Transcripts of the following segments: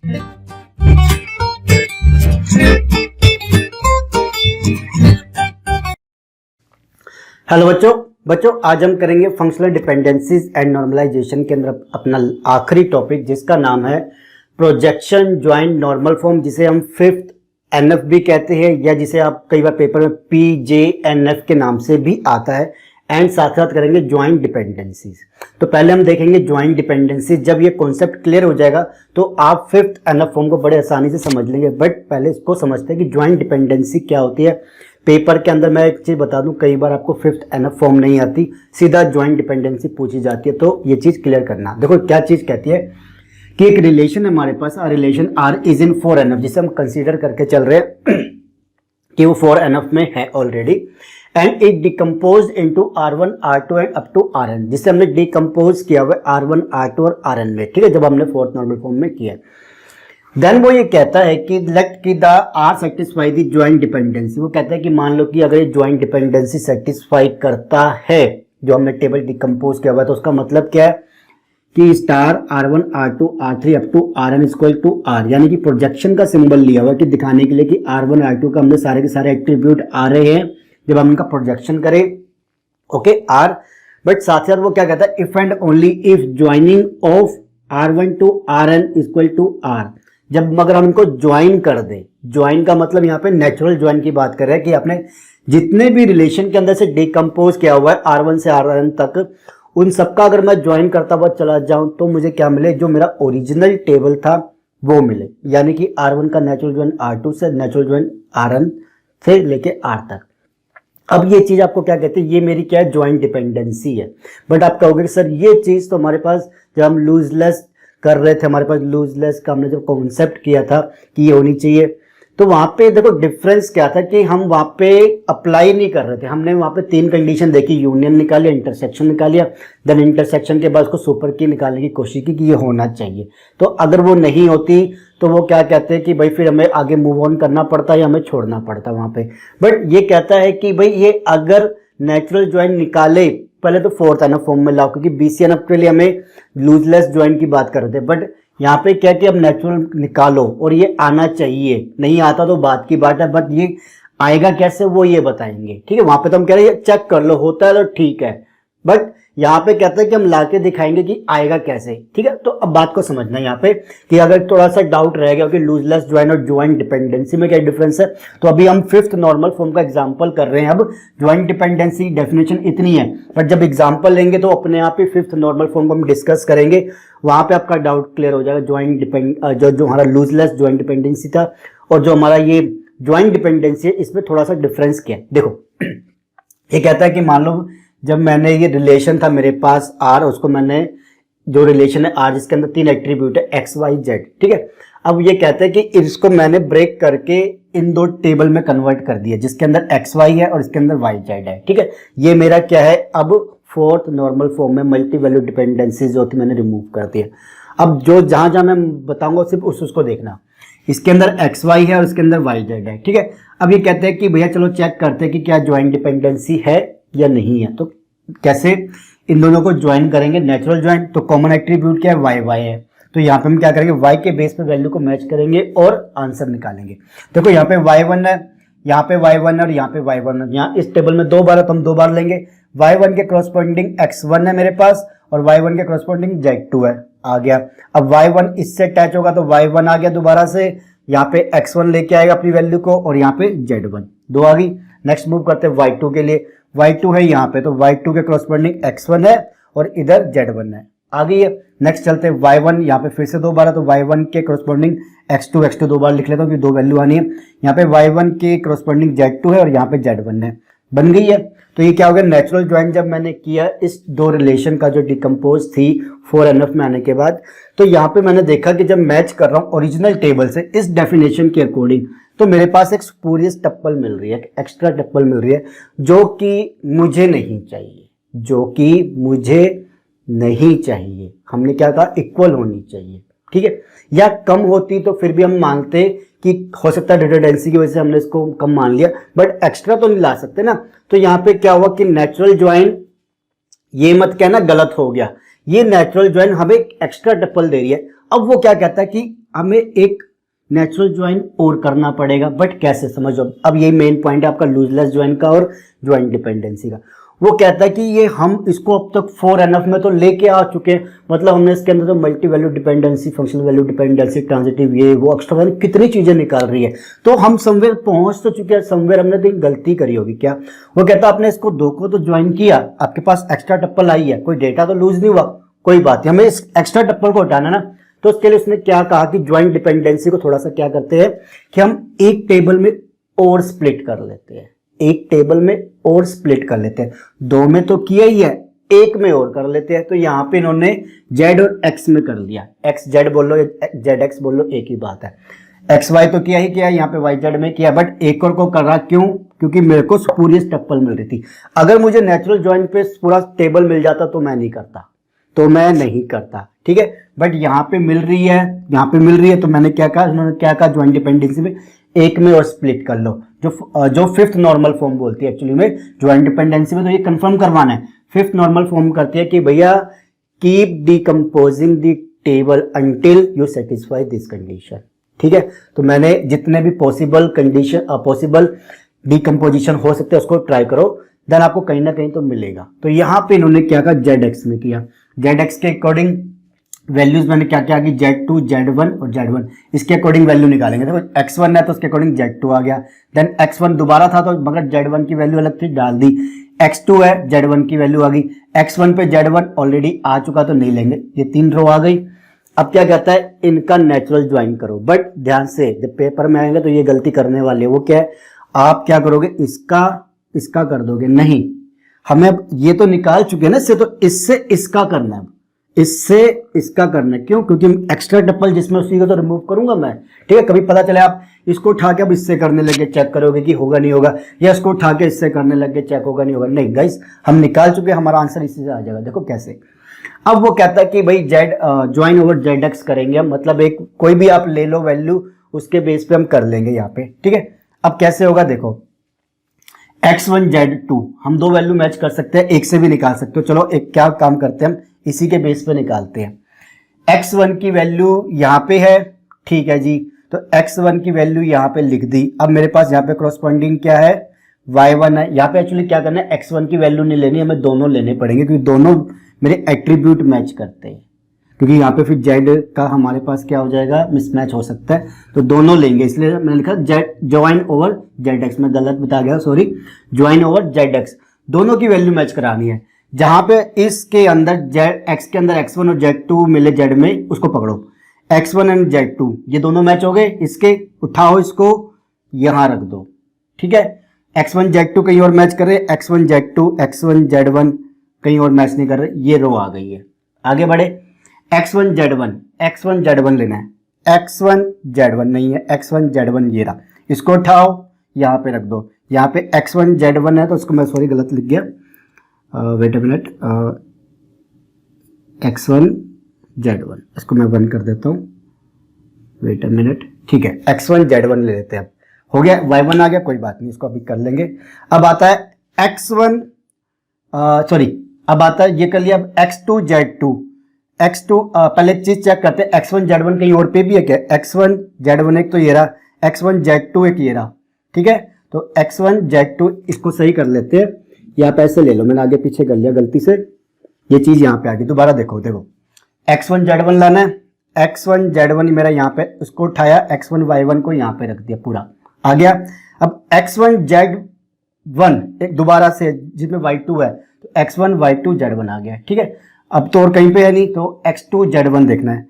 Hello बच्चों आज हम करेंगे फंक्शनल डिपेंडेंसीज एंड नॉर्मलाइजेशन के अंदर अपना आखिरी टॉपिक, जिसका नाम है प्रोजेक्शन ज्वाइंट नॉर्मल फॉर्म, जिसे हम फिफ्थ एनएफ भी कहते हैं, या जिसे आप कई बार पेपर में पीजेएनएफ के नाम से भी आता है। एंड साथ साथ करेंगे ज्वाइंट डिपेंडेंसीज। तो पहले हम देखेंगे ज्वाइंट डिपेंडेंसीज। जब ये कॉन्सेप्ट क्लियर हो जाएगा तो आप फिफ्थ एनएफ फॉर्म को बड़े आसानी से समझ लेंगे। बट पहले इसको समझते हैं कि ज्वाइंट डिपेंडेंसी क्या होती है। पेपर के अंदर मैं एक चीज बता दूं, कई बार आपको फिफ्थ एनएफ फॉर्म नहीं आती, सीधा ज्वाइंट डिपेंडेंसी पूछी जाती है, तो ये चीज क्लियर करना। देखो क्या चीज कहती है कि एक रिलेशन है हमारे पास, relation R is in 4NF, जिसे हम कंसीडर करके चल रहे हैं कि वो 4NF में है already, and it decompose into R1 R2 and up to Rn, जिसे हमने डिकम्पोज किया हुआ R1 R2 और Rn में, ठीक है, जब हमने फोर्थ नॉर्मल फॉर्म में किया। देन वो ये कहता है कि लेट की the R satisfy the joint dependency. वो कहता है कि मान लो कि अगर ये ज्वाइंट डिपेंडेंसी सेटिस्फाई करता है, जो हमने टेबल डिकम्पोज किया हुआ है, तो उसका मतलब क्या है कि star R1 R2 R3 up to Rn equal to R, यानी कि प्रोजेक्शन का सिंबल लिया हुआ कि दिखाने के लिए कि R1 R2 का हमने सारे के सारे एट्रीब्यूट आ रहे हैं जब हम इनका प्रोजेक्शन करें, ओके R। बट साथ साथ वो क्या कहता है, if and only if joining of R1 to Rn equal to R, जब मगर हम इनको ज्वाइन कर दें। ज्वाइन का मतलब यहाँ पे नेचुरल ज्वाइन की बात कर रहे हैं कि आपने जितने भी रिलेशन के अंदर से डिकम्पोज किया हुआ है R1 से Rn तक, उन सबका अगर मैं ज्वाइन करता हुआ चला जाऊं तो मुझे क्या मिले, जो मेरा ओरिजिनल टेबल था वो मिले, यानी कि R1 का नेचुरल ज्वाइन R2 से, नेचुरल ज्वाइन Rn से लेके R तक। अब ये चीज आपको क्या कहते हैं, ये मेरी क्या है, ज्वाइंट डिपेंडेंसी है। बट आप कहोगे कि सर ये चीज तो हमारे पास जब हम लूजलेस कर रहे थे, हमारे पास लूजलेस का हमने जब कॉन्सेप्ट किया था कि ये होनी चाहिए, तो वहां पे देखो डिफरेंस क्या था कि हम वहां पे अप्लाई नहीं कर रहे थे। हमने वहां पे तीन कंडीशन देखी, यूनियन निकाली, इंटरसेक्शन निकालिया, देन इंटरसेक्शन के बाद उसको सुपर की निकालने की कोशिश की कि ये होना चाहिए। तो अगर वो नहीं होती तो वो क्या कहते हैं कि भाई फिर हमें आगे मूव ऑन करना पड़ता है या हमें छोड़ना पड़ता वहां पे। बट ये कहता है कि भाई ये अगर नेचुरल ज्वाइन निकाले, पहले तो फोर्थ एनएफ फॉर्म में लाओ, क्योंकि बीसीएनएफ के लिए हमें लूजलेस ज्वाइन की बात कर रहे थे। बट यहाँ पे क्या कि अब नेचुरल निकालो और ये आना चाहिए, नहीं आता तो बात की बात है, बट ये आएगा कैसे वो ये बताएंगे, ठीक है। वहां पे तो हम कह रहे हैं चेक कर लो, होता है तो ठीक है, बट यहाँ पे कहते हैं कि हम लाके दिखाएंगे कि आएगा कैसे, ठीक है। तो अब बात को समझना है यहाँ पे कि अगर थोड़ा सा डाउट रह गया कि लूजलेस ज्वाइन और ज्वाइंट डिपेंडेंसी में क्या डिफरेंस है, तो अभी हम फिफ्थ नॉर्मल फॉर्म का एग्जांपल कर रहे हैं। अब ज्वाइंट डिपेंडेंसी डेफिनेशन इतनी है, बट जब एग्जांपल लेंगे तो अपने आप ही फिफ्थ नॉर्मल फॉर्म को हम डिस्कस करेंगे, वहां पे आपका डाउट क्लियर हो जाएगा। ज्वाइंट डिपेंड जो हमारा लूजलेस ज्वाइंट डिपेंडेंसी था और जो हमारा ये ज्वाइंट डिपेंडेंसी है, इसमें थोड़ा सा डिफरेंस क्या है। देखो ये कहता है कि मान लो जब मैंने ये रिलेशन था मेरे पास R, उसको मैंने जो रिलेशन है R जिसके अंदर तीन एट्रीब्यूट है X Y Z, ठीक है। अब ये कहते हैं कि इसको मैंने ब्रेक करके इन दो टेबल में कन्वर्ट कर दिया, जिसके अंदर X Y है और इसके अंदर Y Z है, ठीक है। ये मेरा क्या है, अब फोर्थ नॉर्मल फॉर्म में मल्टी वैल्यू डिपेंडेंसी जो होती मैंने रिमूव कर दिया। अब जो जहां जहां मैं बताऊंगा सिर्फ उसको देखना, इसके अंदर XY है और इसके अंदर YZ है, ठीक है। अब ये कहते हैं कि भैया चलो चेक करते हैं कि क्या ज्वाइंट डिपेंडेंसी है या नहीं है। तो कैसे इन दोनों को ज्वाइन करेंगे, नेचुरल ज्वाइन, तो कॉमन एट्रीब्यूट क्या है, YY है। तो यहाँ पे हम क्या करेंगे, Y के बेस पे वैल्यू को मैच करेंगे और आंसर निकालेंगे। देखो यहाँ पे Y1 है, यहाँ पे Y1 और यहाँ पे Y1 है। यहाँ इस टेबल में दो बार है तो हम दो बार लेंगे। Y1 के क्रॉसपोंडिंग X1 है मेरे पास और Y1 के क्रॉसपोंडिंग Z2 है, आ गया। अब Y1 इससे अटैच होगा तो Y1 आ गया दोबारा से, यहाँ पे X1 लेके आएगा अपनी वैल्यू को और यहाँ पे Z1 दो आ गई। नेक्स्ट मूव करते हैं Y2 के लिए, Y2 है यहाँ पे, तो Y2 के क्रॉसपोंडिंग X1 है और इधर Z1 है, आ गई है। नेक्स्ट चलते हैं Y1, यहाँ पे फिर से दो बार है तो Y1 के क्रॉसपोंडिंग X2 दो बार लिख लेता हूँ कि दो वैल्यू आनी है। यहाँ पे Y1 के क्रॉसपोंडिंग Z2 है और यहाँ पे Z1 है, बन गई है। तो ये क्या हो गया, नेचुरल ज्वाइन जब मैंने किया इस दो रिलेशन का जो डिकम्पोज थी 4NF में आने के बाद, तो यहाँ पे मैंने देखा कि जब मैच कर रहा हूँ ओरिजिनल टेबल से इस डेफिनेशन के अकॉर्डिंग, तो मेरे पास एक स्पूरियस टप्पल मिल रही है, एक्स्ट्रा टप्पल मिल रही है जो कि मुझे नहीं चाहिए, जो कि मुझे नहीं चाहिए। हमने क्या कहा, इक्वल होनी चाहिए, ठीक है, या कम होती तो फिर भी हम मानते कि हो सकता है रिडंडेंसी की वजह से हमने इसको कम मान लिया, बट एक्स्ट्रा तो नहीं ला सकते ना। तो यहाँ पे क्या हुआ कि नेचुरल ज्वाइन, ये मत कहना गलत हो गया, ये नेचुरल ज्वाइन हमें एक्स्ट्रा टप्पल दे रही है। अब वो क्या कहता है कि हमें एक नेचुरल ज्वाइन और करना पड़ेगा, बट कैसे समझो। अब यही मेन पॉइंट है आपका लूजलेस ज्वाइन का और ज्वाइन डिपेंडेंसी का। वो कहता है कि ये हम इसको अब तक 4NF में तो लेके आ चुके हैं, मतलब हमने इसके अंदर तो multi value dependency, functional value dependency, transitive, ये वो एक्स्ट्रा वैल्यू कितनी चीजें निकाल रही है, तो हम समवेयर पहुंच तो चुके हैं, समवेयर हमने तो गलती करी होगी क्या। वो कहता है आपने इसको दो को तो ज्वाइन किया, आपके पास एक्स्ट्रा टप्पल आई है, कोई डेटा तो लूज नहीं हुआ, कोई बात नहीं, हमें इस एक्स्ट्रा टप्पल को हटाना ना। तो उसके लिए उसने क्या कहा कि ज्वाइन डिपेंडेंसी को थोड़ा सा क्या करते हैं कि हम एक टेबल में और स्प्लिट कर लेते हैं, एक टेबल में और स्प्लिट कर लेते हैं। दो में तो किया ही है, एक में और कर लेते हैं। तो यहां पे इन्होंने जेड और एक्स में कर लिया, एक्स जेड बोल लो, जेड एक्स बोल लो, एक ही बात है। एक्स वाई तो किया ही किया, यहाँ पे वाई जेड में किया, बट एक और को कर रहा, क्यों? क्योंकि मेरे को पूरी टप्पल मिल रही थी। अगर मुझे नेचुरल ज्वाइन पे पूरा टेबल मिल जाता तो मैं नहीं करता, ठीक है। बट यहाँ पे मिल रही है, यहाँ पे मिल रही है, तो मैंने क्या कहा, उन्होंने क्या कहा, ज्वाइन डिपेंडेंसी में एक में और स्प्लिट कर लो, जो फिफ्थ नॉर्मल फॉर्म बोलती है एक्चुअली में ज्वाइन डिपेंडेंसी में। तो ये कंफर्म करवाना है, फिफ्थ नॉर्मल फॉर्म करती है कि भैया keep decomposing the table until you satisfy this condition, ठीक है। तो मैंने जितने भी पॉसिबल कंडीशन, पॉसिबल डिकम्पोजिशन हो सकते हैं उसको ट्राई करो, देन आपको कहीं ना कहीं तो मिलेगा। तो यहाँ पे इन्होंने क्या कहा, जेड एक्स में किया, जेड एक्स के अकॉर्डिंग वैल्यूज मैंने क्या क्या की, Z2, Z1 और Z1, इसके अकॉर्डिंग वैल्यू निकालेंगे। देखो X1 है तो उसके अकॉर्डिंग Z2 आ गया, देन X1 दोबारा था तो मगर Z1 की वैल्यू अलग थी, डाल दी। X2 है, Z1 की वैल्यू आ गई, X1 पे Z1 ऑलरेडी आ चुका तो नहीं लेंगे, ये 3 रो आ गई। अब क्या कहता है, इनका नेचुरल ज्वाइन करो, बट ध्यान से जब पेपर में आएंगे तो ये गलती करने वाले, वो क्या है, आप क्या करोगे, इसका कर दोगे, नहीं, हमें अब ये तो निकाल चुके हैं ना इससे, तो इससे इसका करना है, इससे इसका करना है। क्यों? क्योंकि एक्स्ट्रा टप्पल जिसमें उसी को तो रिमूव करूंगा मैं, ठीक है। कभी पता चले आप इसको उठा के अब इससे करने लगे, चेक करोगे कि होगा नहीं होगा, या इसको उठा के इससे करने लगे, चेक होगा नहीं होगा, नहीं गाइस, हम निकाल चुके, हमारा आंसर इसी से आ जाएगा। देखो कैसे। अब वो कहता है कि भाई Z join over Z x करेंगे हम, मतलब एक कोई भी आप ले लो वैल्यू, उसके बेस पे हम कर लेंगे यहाँ पे, ठीक है। अब कैसे होगा, देखो x1 z2 हम दो वैल्यू मैच कर सकते हैं, एक से भी निकाल सकते हो। चलो एक क्या काम करते हैं, हम इसी के बेस पे निकालते हैं। x1 की वैल्यू यहाँ पे है, ठीक है जी, तो x1 की वैल्यू यहाँ पे लिख दी। अब मेरे पास यहाँ पे कॉरस्पॉन्डिंग क्या है, y1 है। यहाँ पे एक्चुअली क्या करना है, x1 की वैल्यू नहीं लेनी, हमें दोनों लेने पड़ेंगे, क्योंकि दोनों मेरे एट्रीब्यूट मैच करते हैं, क्योंकि यहाँ पे फिर z का हमारे पास क्या हो जाएगा, मिसमैच हो सकता है, तो दोनों लेंगे। इसलिए मैंने लिखा ज्वाइन ओवर जेड एक्स, में गलत बता गया, sorry, join over Z x, दोनों की वैल्यू मैच करानी है। जहां पे इसके अंदर जेड एक्स के अंदर x1 और z2 मिले जेड में, उसको पकड़ो, x1 एंड z2 ये दोनों मैच हो गए, इसके उठाओ, इसको यहां रख दो, ठीक है। x1 z2 कहीं और मैच कर रहे, x1 z2 x1 z1 कहीं और मैच नहीं कर रहे, ये रो आ गई है। आगे बढ़े, x1 z1 लेना है, x1 z1 नहीं है, x1 z1 ये रहा, इसको उठाओ यहाँ पे रख दो। यहाँ पे x1 z1 है तो उसको मैं सॉरी गलत लिख गया, wait a minute, x1 z1 इसको मैं 1 कर देता हूँ, वेट अ मिनट, ठीक है, x1 z1 ले लेते हैं। अब हो गया, y1 आ गया, कोई बात नहीं, इसको अभी कर लेंगे। अब आता है x1 सॉरी, अब आता है ये कर लिया। अब x2 z2 पहले चीज चेक करते हैं, x1 z1 कहीं और पे भी है क्या, x1 z1 एक तो ये रहा, x1 z2 एक ये रहा, ठीक है। तो x1 z2 इसको सही कर लेते हैं, यहाँ पे ऐसे ले लो, मैंने आगे पीछे कर लिया गलती से, ये चीज यहाँ पे आ गई। दोबारा देखो x1 z1 लाना है, x1 z1 मेरा यहाँ पे, उसको उठाया, x1 y1 को यहाँ पे रख दिया, पूरा आ गया। अब x1 z1 एक दोबारा से जिसमें y2 है, तो x1 y2 z1 आ गया, ठीक है। अब तो और कहीं पे है नहीं, तो x2 z1 देखना है,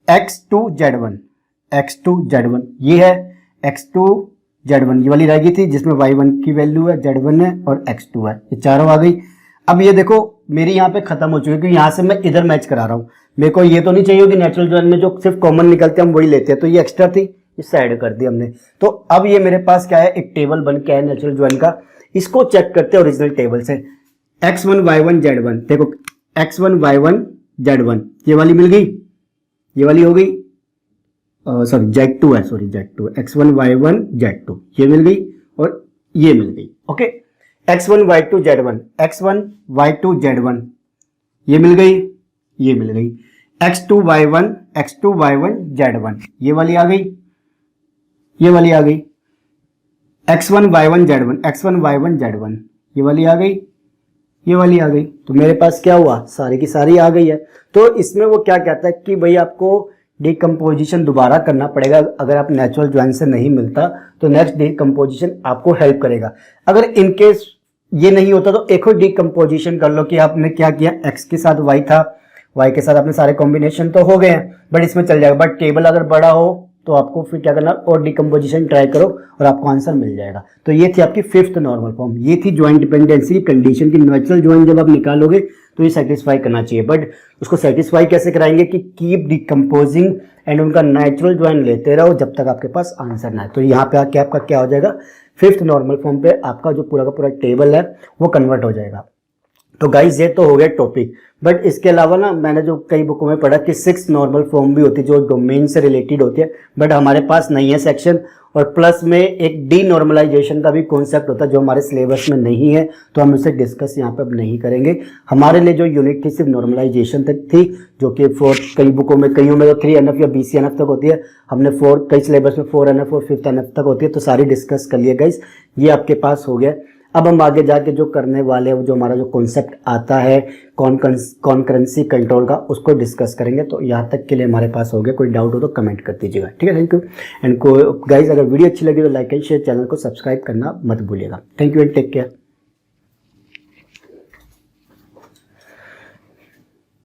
x2 z1 ये है, x2 z1 ये वाली रह गई थी जिसमें y1 की वैल्यू है, z1 है और x2 है, ये चारों आ गई। अब ये देखो मेरी यहाँ पे खत्म हो चुकी है, क्योंकि यहाँ से मैं इधर मैच करा रहा हूँ, मेरे को ये तो नहीं चाहिए कि नेचुरल ज्वाइन में जो सिर्फ कॉमन निकलते हैं हम वही लेते हैं, तो ये एक्स्ट्रा थी, इससे ऐड कर दी हमने। तो अब ये मेरे पास क्या है, एक टेबल बन के है नेचुरल ज्वाइन का, इसको चेक करते हैं ओरिजिनल टेबल से। x1 y1 z1, देखो x1 y1 z1 ये वाली मिल गई, ये वाली हो गई, सॉरी z2 है, sorry z2 x1 y1 z2 ये मिल गई और ये मिल गई, ओके। x1 y2 z1 ये मिल गई, ये मिल गई। x2y1 z1, ये वाली आ गई, ये वाली आ गई, x1y1 z1, ये वाली आ गई, ये वाली आ गई। तो मेरे पास क्या हुआ, सारी की सारी आ गई है। तो इसमें वो क्या कहता है कि भाई आपको डिकम्पोजिशन दोबारा करना पड़ेगा। अगर आप नेचुरल ज्वाइन से नहीं मिलता तो नेक्स्ट डिकम्पोजिशन आपको हेल्प करेगा। अगर इनकेस ये नहीं होता तो एक और डिकम्पोजिशन कर लो कि आपने क्या किया, x के साथ y था, y के साथ अपने सारे कॉम्बिनेशन तो हो गए हैं, बट इसमें चल जाएगा। बट टेबल अगर बड़ा हो तो आपको फिर क्या करना, और डिकम्पोजिशन ट्राई करो और आपको आंसर मिल जाएगा। तो ये थी आपकी फिफ्थ नॉर्मल फॉर्म, ये थी ज्वाइंट डिपेंडेंसी की कंडीशन की नेचुरल ज्वाइंट जब आप निकालोगे तो ये सेटिस्फाई करना चाहिए। बट उसको सेटिस्फाई कैसे कराएंगे कि कीप डिकम्पोजिंग एंड उनका नेचुरल ज्वाइंट लेते रहो जब तक आपके पास आंसर ना है। तो यहाँ पे आके आपका क्या हो जाएगा, फिफ्थ नॉर्मल फॉर्म पे आपका जो पूरा का पूरा टेबल है वो कन्वर्ट हो जाएगा। तो गाइज ये तो हो गया टॉपिक, बट इसके अलावा ना मैंने जो कई बुकों में पढ़ा कि 6 नॉर्मल फॉर्म भी होती है जो डोमेन से रिलेटेड होती है, बट हमारे पास नहीं है सेक्शन। और प्लस में एक डी नॉर्मलाइजेशन का भी कॉन्सेप्ट होता है जो हमारे सिलेबस में नहीं है, तो हम इसे डिस्कस यहाँ पे अब नहीं करेंगे। हमारे लिए जो यूनिट थी सिर्फ नॉर्मलाइजेशन तक थी, जो कि फोर्थ कई बुकों में, कईयों में तो 3NF या BCNF तक होती है, हमने कई सिलेबस में 4NF और 5th NF तक होती है, तो सारी डिस्कस कर लिया गाइस, ये आपके पास हो गया। अब हम आगे जाके जो करने वाले हैं, जो हमारा जो कॉन्सेप्ट आता है कॉन्करेंसी कंट्रोल का, उसको डिस्कस करेंगे। तो यहाँ तक के लिए हमारे पास हो गया, कोई डाउट हो तो कमेंट कर दीजिएगा, ठीक है। थैंक यू एंड गाइज, अगर वीडियो अच्छी लगी तो लाइक एंड शेयर, चैनल को सब्सक्राइब करना मत भूलिएगा। Thank you and take care.